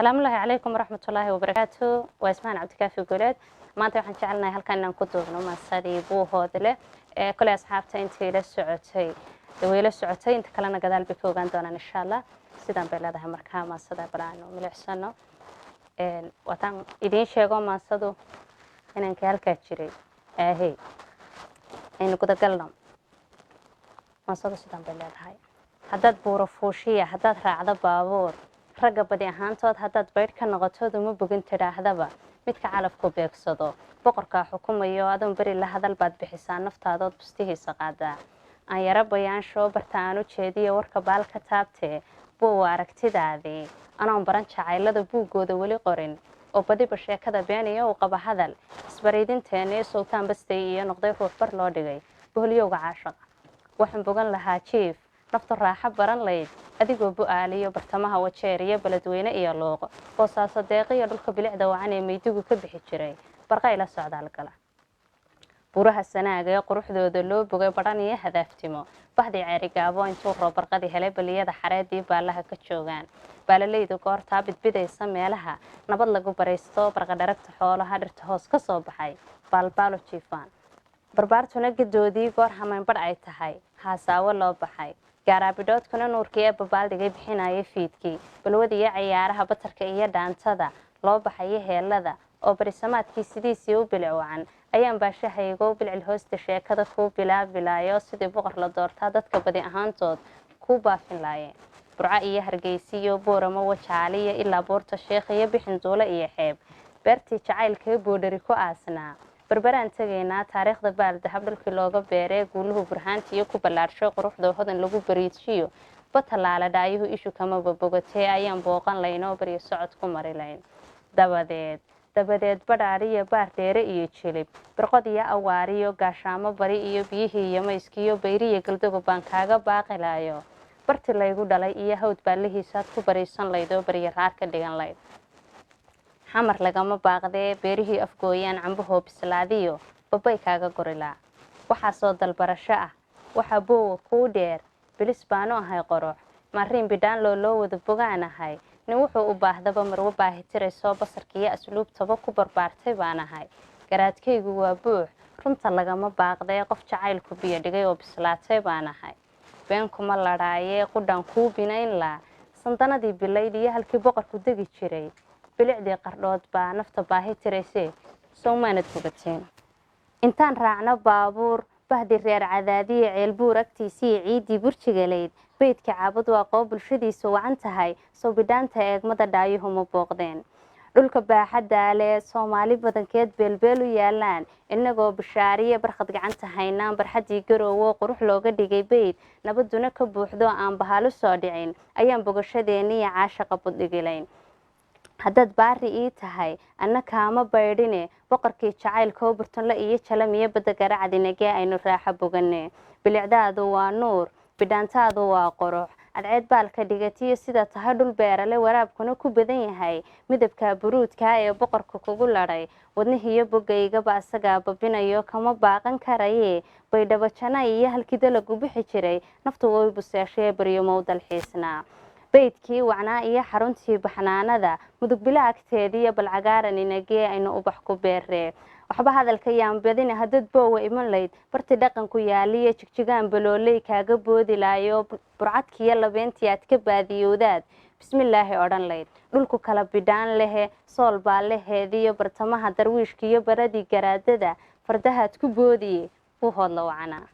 السلام الله عليكم ورحمة الله وبركاته واسمان عبد الكافي قولاد ما أنت وحن جعلنا هالكنا نكتب نما صديبو هذله كل أصحابته أنت للسعودية ويلسعودية أنت كلنا قدال بكوغان دونا إن شاء الله سيدان بلاد هم مركها ما صدا برانو ملحسنو وطن إدين شيء ما صدو إن كهالكاتشري هي إنه كده قلنا ما صدو سيدان بلاد هاي هداد بورفوشية هداد راعد بابور ragga badi ahaantood haddaad baydh ka noqotood uma bogin tidhaahdaba midka calafku beegsado boqorkaa xukumayo adoon beri la hadal baad bixisaa naftaadood bustihiisa qaadaa aan yara bayaansho barta aan u jeediyo warka baal ka taabtee buu aragtidaadii anoon baran jacaylada buuggooda weli qorin oo badiba sheekada beeniyo uu qaba hadal isbariidinteennii sultaan bastay iyo noqday ruux bar loo dhigay boholyowga caashaqa waxaan bogan lahaa jiif naftu raaxo baran layd adigoo bu'aaliyo bartamaha wajeeriyo baladweyne iyo looqo boosaaso deeqiyo dhulka bilicda wacan ee meydigu ka bixi jiray barqa ila socdaal gala buraha sanaaga ee quruxdooda loo bogay badhan iyo hadaaftimo baxdii ceerigaabo intuu roob barqadii helay baliyada xareedii baalaha ka joogaan baalaleydu goortaa bidbidaysa meelaha nabad lagu baraysto barqa dharagta xoolaha dhirta hoos ka soo baxay baalbaalo jiifaan barbaartuna gadoodii goor hamayn badh ay tahay haasaawo loo baxay gaaraabidoodkuna nuurkii ee babaaldigay bixinayay fiidkii balwadiyo ciyaaraha batarka iyo dhaantada loo baxayo heelada oo barisamaadkii sidiisii u bilic ayaan baashahaygo bilcil hoosta sheekada kuu bilaabilaayo sidii boqor la doortaa dadka badi ahaantood kuu baafin laayeen burco iyo hargeysiyo booramo wajaaliyo ilaa buurta sheekh iyo bixin duule iyo xeeb beertii jacaylkee boodhari ku aasnaa barbaraan tagaynaa taariikhda baaldahab dhulkii looga beeree guuluhu burhaantiiyo ku ballaarsho quruxda hodan lagu bariidshiyo batalaala dhaayuhu ishu kama babogatee ayaan booqan laynoo baryo socod ku mari layn dabadeed badhaadhiyo baar dheere iyo jilib birqod iyo awaariyo gaashaamo bari iyo biyihii iyo mayskiyo bayriyo galdogo baan kaaga baaqilaayo barti laygu dhalay iyo hawd baalihiisaad ku bariisan laydoo baryo raar ka dhigan layd xamar lagama baaqdee beerihii afgooyaan cambahoo bislaadiyo babay kaaga gorilaa waxaa soo dalbarasho ah waxaa boowa kuu dheer bilis baanu ahay qorox mariin bidhaan loo wada bogaan ahay nin wuxuu u baahdaba marwo baahitiraysoo basarkiiyo asluubtaba ku barbaartay baan ahay garaadkaygu waa buux runta lagama baaqdee qof jacaylku biyo dhigay oo bislaatay baan ahay been kuma ladhaayee qudhaan kuu binayn laa sandanadii bilayd iyo halkii boqorku degi jiray bilicdii qardhood baa nafta baahi tiraysee soomaanad bogateen intaan raacno baabuur bahdi reer cadaadiye ceelbuur agtiisii ciidii burjigaleyd beydka caabud waa qoob bulshadiisu wacan tahay soo bidhaanta eegmada dhaayuhu ma booqdeen dhulka baaxaddaale soomaali badankeed beelbeel u yaalaan inagoo bishaariye barkhad gacanta haynaan barxaddii garoowo qurux looga dhigay beyd nabaduna ka buuxdo aan bahalo soo dhicin ayaan bogashadeeniyo caashaqa buddhigilayn haddaad baari ii tahay anna kaama baydhine boqorkii jacaylkoo burtunle iyo jalamiyo badda garacdinagee aynu raaxa boganne bilicdaadu waa nuur bidhaantaadu waa qurux cadceed baalka dhigatiyo sida tahay dhul beerale waraabkuna ku badan yahay midabka buruudka ee boqorka kugu ladhay wadnihiiyo bogaygaba asagaa babinayo kama baaqan karayee baydhabajana iyo halkii dalagu bixi jiray naftu way buseeshee baryo mowdalxiisnaa beydkii wacnaa iyo xaruntii baxnaanada mudug bila agteediiyo balcagaaran inagee aynu ubax ku beeree waxba hadalka yaan badina haddad boowa iman layd barti dhaqanku yaaliyo jigjigaan balooley kaaga boodi laayo burcadkiiyo labeentii aad ka baadiyowdaad bismillaahi odhan layd dhulku kala bidhaan lehe sool baa leheediyo bartamaha darwiishkiiyo baradii garaadada fardahaad ku boodiye buu hoodla wacanaa